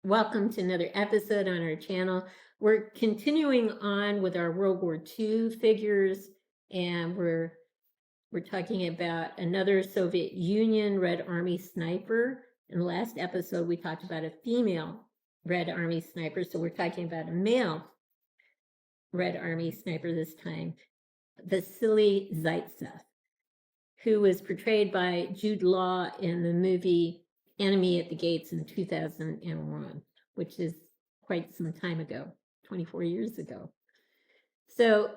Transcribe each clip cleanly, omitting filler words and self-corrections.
Welcome to another episode on our channel. We're continuing on with our World War II figures, and we're talking about another Soviet Union Red Army sniper. In the last episode, we talked about a female Red Army sniper, so we're talking about a male Red Army sniper this time, Vasily Zaitsev, who was portrayed by Jude Law in the movie Enemy at the Gates in 2001, which is quite some time ago, 24 years ago. So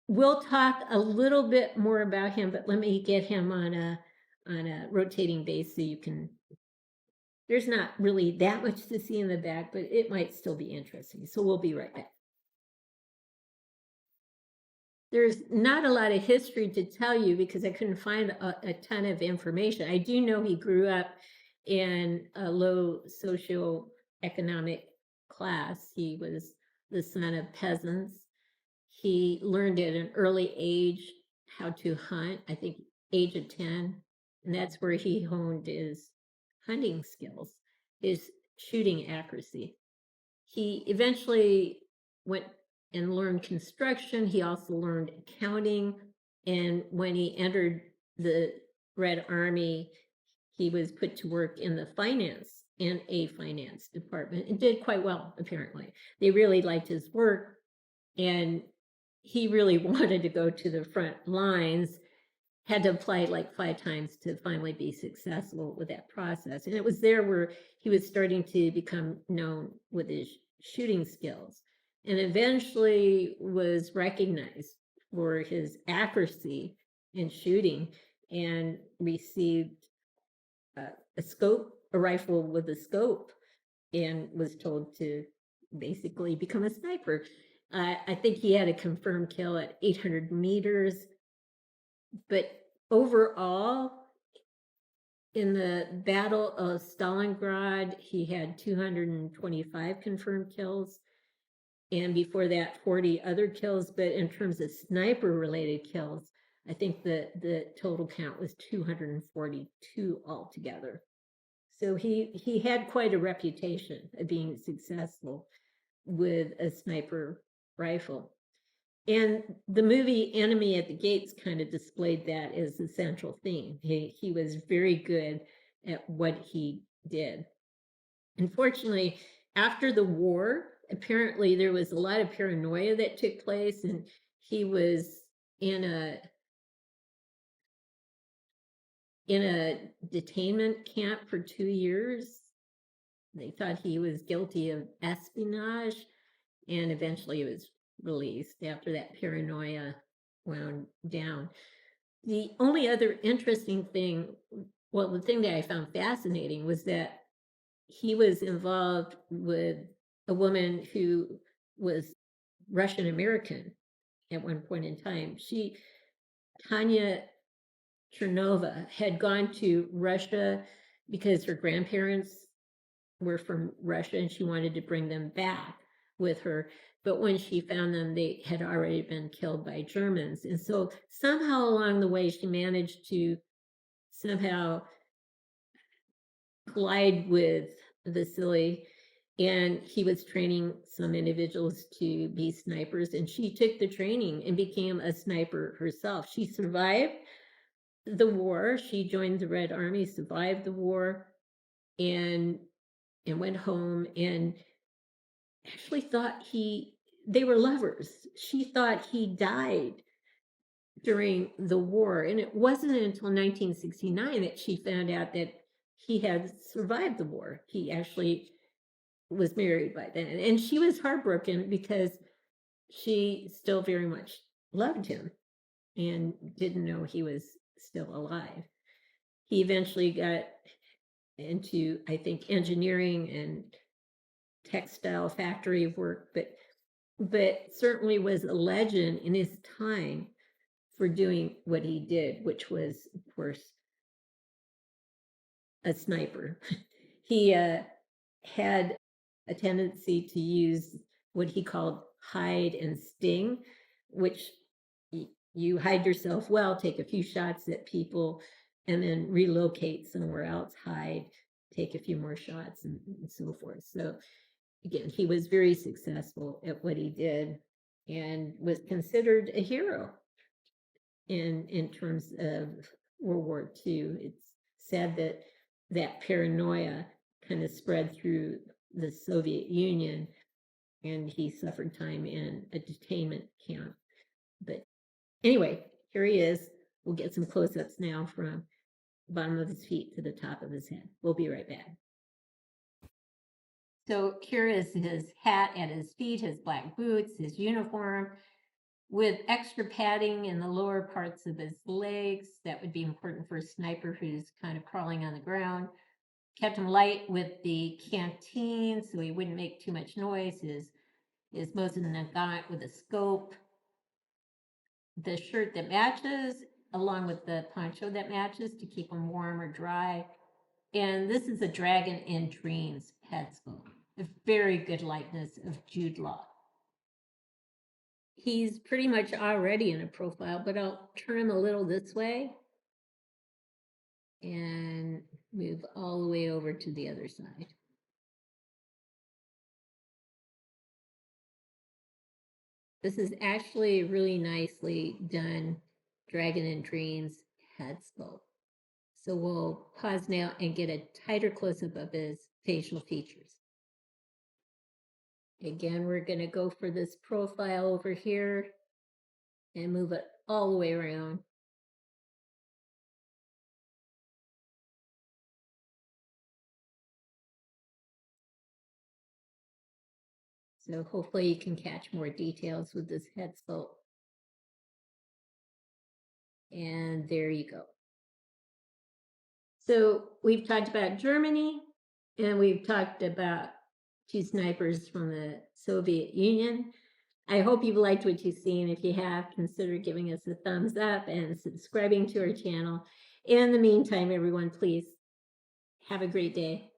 we'll talk a little bit more about him, but let me get him on a rotating base so you can, there's not really that much to see in the back, but it might still be interesting. So we'll be right back. There's not a lot of history to tell you because I couldn't find a ton of information. I do know he grew up in a low socioeconomic class. He was the son of peasants. He learned at an early age how to hunt, I think age of 10, and that's where he honed his hunting skills, his shooting accuracy. He eventually went and learned construction. He also learned accounting. And when he entered the Red Army, he was put to work in the finance department and did quite well, apparently. They really liked his work, and he really wanted to go to the front lines, had to apply like 5 times to finally be successful with that process. And it was there where he was starting to become known with his shooting skills, and eventually was recognized for his accuracy in shooting and received a rifle with a scope, and was told to basically become a sniper. I think he had a confirmed kill at 800 meters, but overall, in the Battle of Stalingrad, he had 225 confirmed kills, and before that, 40 other kills. But in terms of sniper-related kills, I think the total count was 242 altogether. So he had quite a reputation of being successful with a sniper rifle. And the movie Enemy at the Gates kind of displayed that as the central theme. He was very good at what he did. Unfortunately, after the war, apparently there was a lot of paranoia that took place, and he was in a detainment camp for 2 years. They thought he was guilty of espionage, and eventually he was released after that paranoia wound down. The only other interesting thing, well, the thing that I found fascinating was that he was involved with a woman who was Russian American at one point in time. Tanya Chernova, had gone to Russia because her grandparents were from Russia and she wanted to bring them back with her. But when she found them, they had already been killed by Germans. And so somehow along the way, she managed to somehow collide with Vasily, and he was training some individuals to be snipers, and she took the training and became a sniper herself. She survived the war. She joined the Red Army, survived the war, and went home, and actually thought they were lovers. She thought he died during the war, and it wasn't until 1969 that she found out that he had survived the war. He actually was married by then, and she was heartbroken because she still very much loved him and didn't know he was still alive. He eventually got into, I think, engineering and textile factory work, but certainly was a legend in his time for doing what he did, which was, of course, a sniper. He had a tendency to use what he called hide and sting, which you hide yourself well, take a few shots at people, and then relocate somewhere else, hide, take a few more shots and so forth. So again, he was very successful at what he did and was considered a hero in terms of World War II. It's sad that that paranoia kind of spread through the Soviet Union, and he suffered time in a detainment camp. But anyway, here he is. We'll get some close-ups now from the bottom of his feet to the top of his head. We'll be right back. So here is his hat at his feet, his black boots, his uniform, with extra padding in the lower parts of his legs. That would be important for a sniper who's kind of crawling on the ground. Kept him light with the canteen so he wouldn't make too much noise. His Mosin-Nagant with a scope. The shirt that matches, along with the poncho that matches to keep him warm or dry. And this is a Dragon in Dreams head sculpt. A very good likeness of Jude Law. He's pretty much already in a profile, but I'll turn him a little this way and move all the way over to the other side. This is actually a really nicely done Dragon in Dreams head sculpt. So we'll pause now and get a tighter close-up of his facial features. Again, we're going to go for this profile over here and move it all the way around. So hopefully you can catch more details with this head sculpt. And there you go. So we've talked about Germany, and we've talked about two snipers from the Soviet Union. I hope you've liked what you've seen. If you have, consider giving us a thumbs up and subscribing to our channel. In the meantime, everyone, please have a great day.